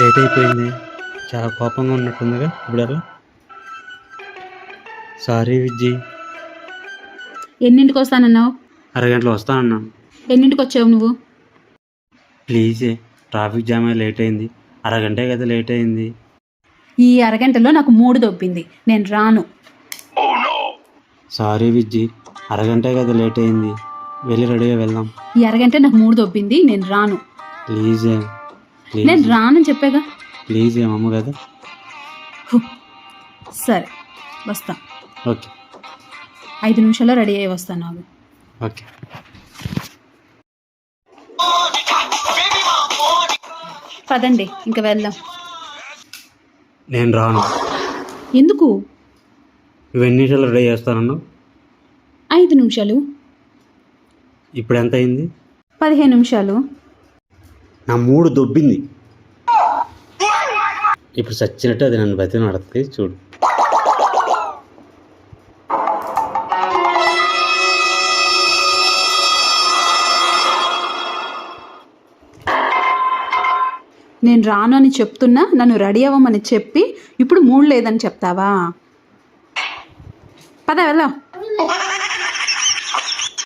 Late అయిపోయింది. చాలా కోపంగా ఉన్నట్టుందిగా ఇప్పుడు ఎలా? సారీ విజ్జి. ఎన్నింటికి వస్తానన్నావు? అరగంటలో వస్తానన్నాను. ఎన్నింటికి వచ్చావు నువ్వు? ప్లీజే, ట్రాఫిక్ జామ్ అయ్యి లేట్ అయింది. అరగంటే కదా లేట్ అయింది. ఈ అరగంటలో నాకు మూడు దొబ్బింది, నేను రాను. సారీ విజ్జి, అరగంటే కదా లేట్ అయింది. వెళ్ళి రెడీగా వెళ్దాం. ఈ అరగంట నాకు మూడు దొబ్బింది, నేను రాను. ప్లీజే, నేను ప్లీజ్ రానని చెప్పాగా. ప్లీజే అమ్మ కదా. హు, సరే వస్తా. ఓకే 5 నిమిషాల్లో రెడీ అయ్యి వస్తాను నాకు. ఓకే. పదండి ఇంకా వెళ్దాం. నేను రాను. ఎందుకు? నువ్వు ఎన్ని నిమిషాలు రెడీ చేస్తానన్నావు? 5 నిమిషాలు. ఇప్పుడు ఎంత అయింది? 15 నిమిషాలు. నా మూడు దొబ్బింది. ఇప్పుడు చచ్చినట్టు అది నన్ను బతిని నడుతుంది చూడు. నేను రాను అని చెప్తున్నా, నన్ను రెడీ అవ్వమని చెప్పి ఇప్పుడు మూడు లేదని చెప్తావా? పద వెళ్దాం.